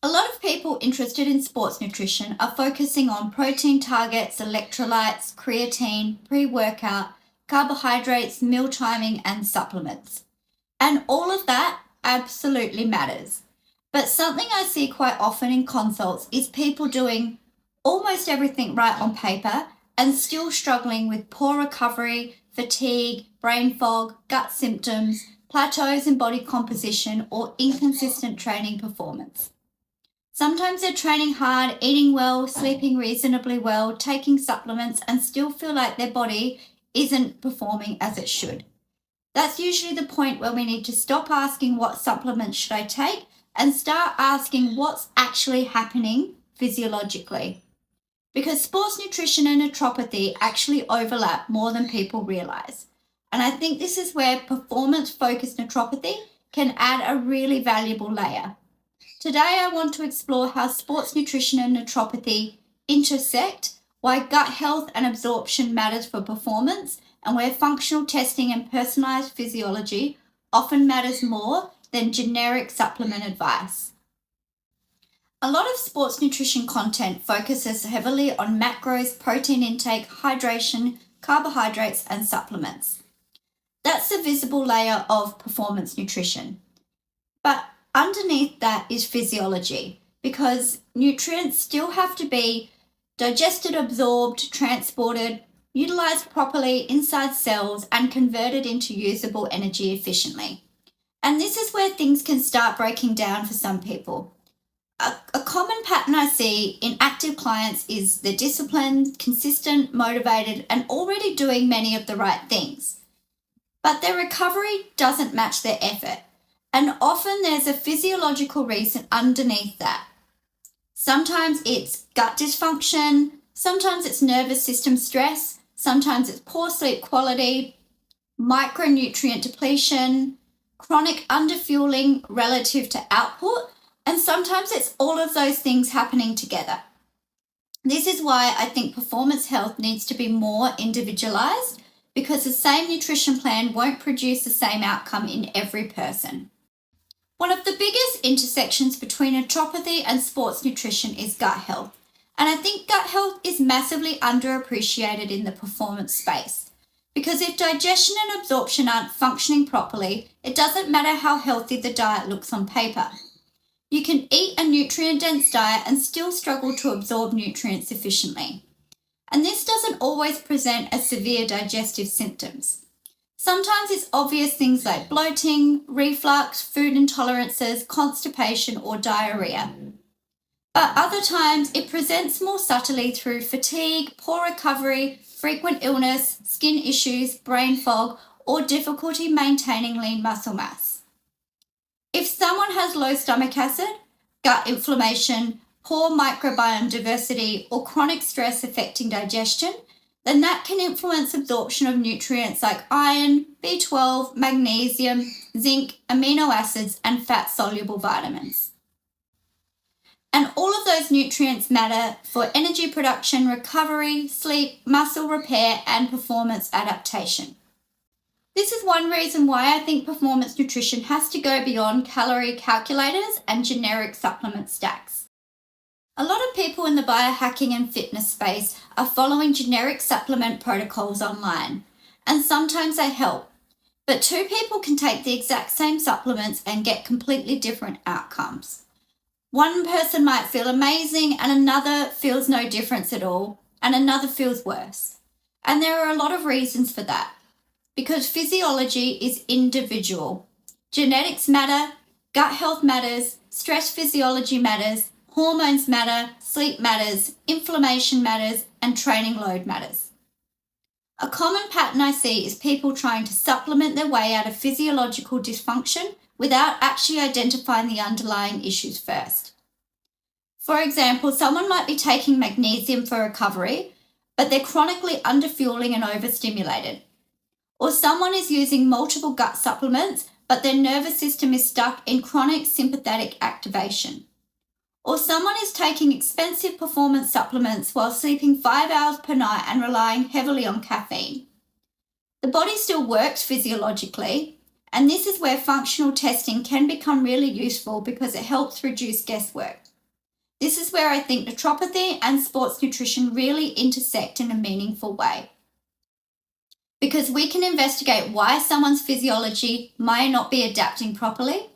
A lot of people interested in sports nutrition are focusing on protein targets, electrolytes, creatine, pre-workout, carbohydrates, meal timing, and supplements. And all of that absolutely matters. But something I see quite often in consults is people doing almost everything right on paper and still struggling with poor recovery, fatigue, brain fog, gut symptoms, plateaus in body composition, or inconsistent training performance. Sometimes they're training hard, eating well, sleeping reasonably well, taking supplements, and still feel like their body isn't performing as it should. That's usually the point where we need to stop asking what supplements should I take and start asking what's actually happening physiologically. Because sports nutrition and naturopathy actually overlap more than people realize. And I think this is where performance-focused naturopathy can add a really valuable layer. Today, I want to explore how sports nutrition and naturopathy intersect, why gut health and absorption matters for performance, and where functional testing and personalised physiology often matters more than generic supplement advice. A lot of sports nutrition content focuses heavily on macros, protein intake, hydration, carbohydrates, and supplements. That's the visible layer of performance nutrition. But underneath that is physiology, because nutrients still have to be digested, absorbed, transported, utilized properly inside cells, and converted into usable energy efficiently. And this is where things can start breaking down for some people. A common pattern I see in active clients is they're disciplined, consistent, motivated, and already doing many of the right things. But their recovery doesn't match their effort. And often there's a physiological reason underneath that. Sometimes it's gut dysfunction, sometimes it's nervous system stress, sometimes it's poor sleep quality, micronutrient depletion, chronic underfueling relative to output, and sometimes it's all of those things happening together. This is why I think performance health needs to be more individualized, because the same nutrition plan won't produce the same outcome in every person. One of the biggest intersections between naturopathy and sports nutrition is gut health. And I think gut health is massively underappreciated in the performance space. Because if digestion and absorption aren't functioning properly, it doesn't matter how healthy the diet looks on paper. You can eat a nutrient-dense diet and still struggle to absorb nutrients efficiently. And this doesn't always present as severe digestive symptoms. Sometimes it's obvious things like bloating, reflux, food intolerances, constipation, or diarrhea. But other times it presents more subtly through fatigue, poor recovery, frequent illness, skin issues, brain fog, or difficulty maintaining lean muscle mass. If someone has low stomach acid, gut inflammation, poor microbiome diversity, or chronic stress affecting digestion, then that can influence absorption of nutrients like iron, B12, magnesium, zinc, amino acids, and fat-soluble vitamins. And all of those nutrients matter for energy production, recovery, sleep, muscle repair, and performance adaptation. This is one reason why I think performance nutrition has to go beyond calorie calculators and generic supplement stacks. A lot of people in the biohacking and fitness space are following generic supplement protocols online, and sometimes they help. But two people can take the exact same supplements and get completely different outcomes. One person might feel amazing and another feels no difference at all, and another feels worse. And there are a lot of reasons for that. Because physiology is individual. Genetics matter, gut health matters, stress physiology matters, hormones matter, sleep matters, inflammation matters, and training load matters. A common pattern I see is people trying to supplement their way out of physiological dysfunction without actually identifying the underlying issues first. For example, someone might be taking magnesium for recovery, but they're chronically underfueling and overstimulated. Or someone is using multiple gut supplements, but their nervous system is stuck in chronic sympathetic activation. Or someone is taking expensive performance supplements while sleeping 5 hours per night and relying heavily on caffeine. The body still works physiologically, and this is where functional testing can become really useful because it helps reduce guesswork. This is where I think naturopathy and sports nutrition really intersect in a meaningful way. Because we can investigate why someone's physiology might not be adapting properly,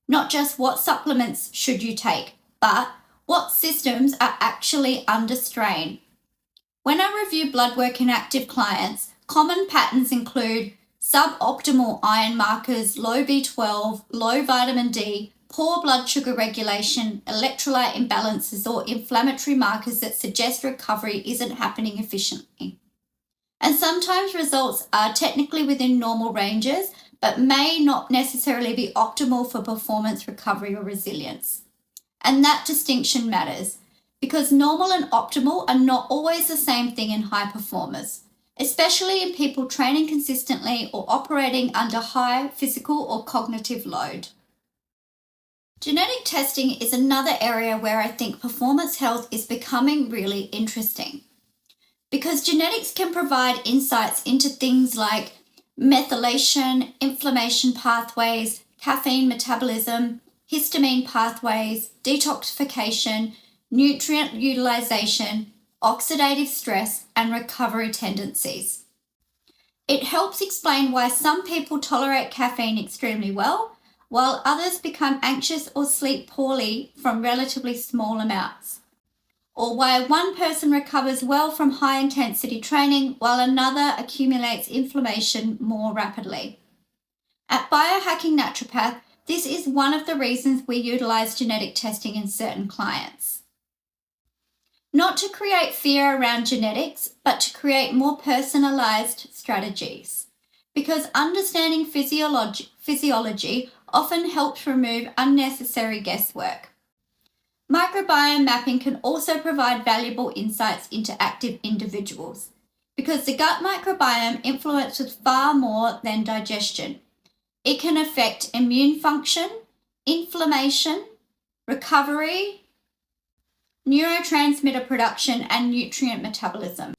not just what supplements should you take, but what systems are actually under strain. When I review bloodwork in active clients, common patterns include suboptimal iron markers, low B12, low vitamin D, poor blood sugar regulation, electrolyte imbalances, or inflammatory markers that suggest recovery isn't happening efficiently. And sometimes results are technically within normal ranges, but may not necessarily be optimal for performance, recovery, or resilience. And that distinction matters because normal and optimal are not always the same thing in high performers, especially in people training consistently or operating under high physical or cognitive load. Genetic testing is another area where I think performance health is becoming really interesting because genetics can provide insights into things like methylation, inflammation pathways, caffeine metabolism, histamine pathways, detoxification, nutrient utilization, oxidative stress, and recovery tendencies. It helps explain why some people tolerate caffeine extremely well, while others become anxious or sleep poorly from relatively small amounts, or why one person recovers well from high-intensity training while another accumulates inflammation more rapidly. At Biohacking Naturopath, this is one of the reasons we utilize genetic testing in certain clients. Not to create fear around genetics, but to create more personalised strategies, because understanding physiology often helps remove unnecessary guesswork. Microbiome mapping can also provide valuable insights into active individuals because the gut microbiome influences far more than digestion. It can affect immune function, inflammation, recovery, neurotransmitter production, and nutrient metabolism.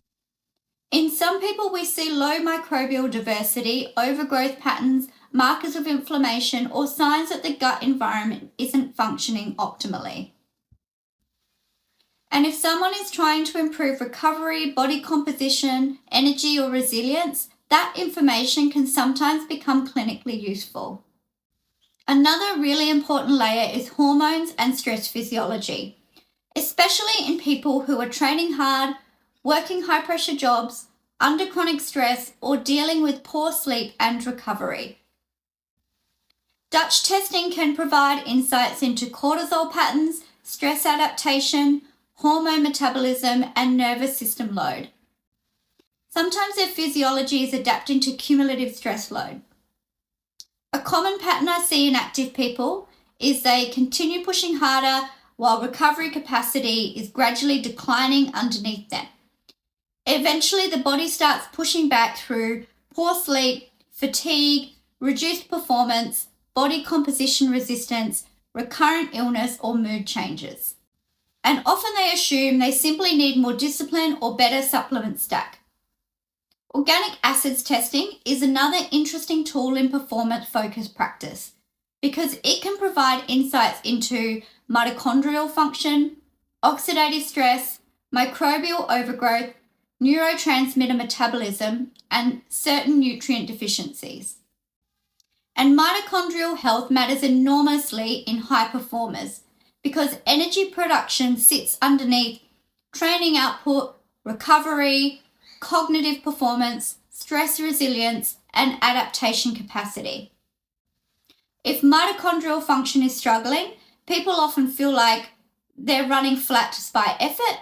In some people, we see low microbial diversity, overgrowth patterns, markers of inflammation, or signs that the gut environment isn't functioning optimally. And if someone is trying to improve recovery, body composition, energy, or resilience, that information can sometimes become clinically useful. Another really important layer is hormones and stress physiology, especially in people who are training hard, working high-pressure jobs, under chronic stress, or dealing with poor sleep and recovery. Dutch testing can provide insights into cortisol patterns, stress adaptation, hormone metabolism, and nervous system load. Sometimes their physiology is adapting to cumulative stress load. A common pattern I see in active people is they continue pushing harder while recovery capacity is gradually declining underneath them. Eventually, the body starts pushing back through poor sleep, fatigue, reduced performance, body composition resistance, recurrent illness, or mood changes. And often they assume they simply need more discipline or better supplement stack. Organic acids testing is another interesting tool in performance-focused practice because it can provide insights into mitochondrial function, oxidative stress, microbial overgrowth, neurotransmitter metabolism, and certain nutrient deficiencies. And mitochondrial health matters enormously in high performers because energy production sits underneath training output, recovery, cognitive performance, stress resilience, and adaptation capacity. If mitochondrial function is struggling, people often feel like they're running flat despite effort,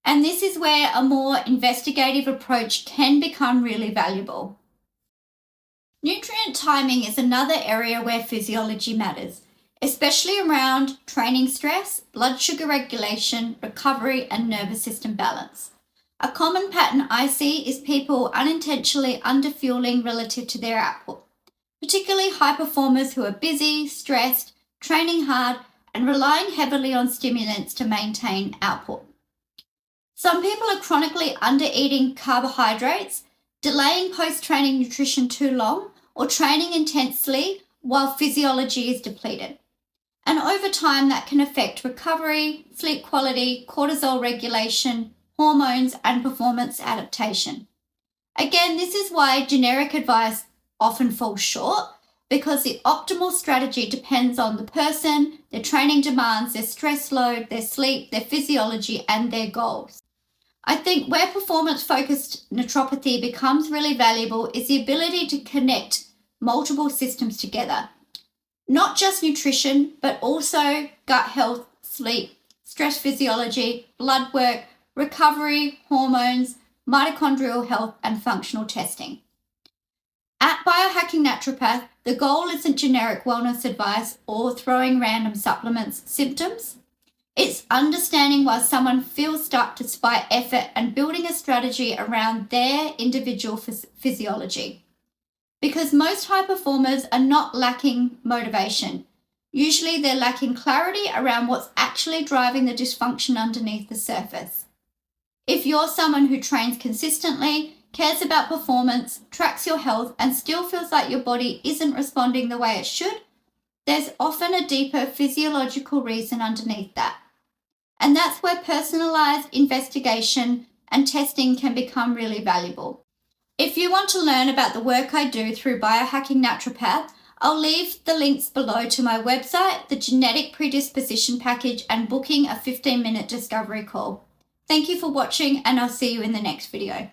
and this is where a more investigative approach can become really valuable. Nutrient timing is another area where physiology matters, especially around training stress, blood sugar regulation, recovery, and nervous system balance. A common pattern I see is people unintentionally underfueling relative to their output, particularly high performers who are busy, stressed, training hard, and relying heavily on stimulants to maintain output. Some people are chronically under-eating carbohydrates, delaying post-training nutrition too long, or training intensely while physiology is depleted. And over time, that can affect recovery, sleep quality, cortisol regulation, hormones, and performance adaptation. Again, this is why generic advice often falls short, because the optimal strategy depends on the person, their training demands, their stress load, their sleep, their physiology, and their goals. I think where performance-focused naturopathy becomes really valuable is the ability to connect multiple systems together. Not just nutrition, but also gut health, sleep, stress physiology, blood work, recovery, hormones, mitochondrial health, and functional testing. At Biohacking Naturopath, the goal isn't generic wellness advice or throwing random supplements symptoms. It's understanding why someone feels stuck despite effort and building a strategy around their individual physiology. Because most high performers are not lacking motivation. Usually they're lacking clarity around what's actually driving the dysfunction underneath the surface. If you're someone who trains consistently, cares about performance, tracks your health, and still feels like your body isn't responding the way it should, there's often a deeper physiological reason underneath that. And that's where personalised investigation and testing can become really valuable. If you want to learn about the work I do through Biohacking Naturopath, I'll leave the links below to my website, the genetic predisposition package, and booking a 15-minute discovery call. Thank you for watching, and I'll see you in the next video.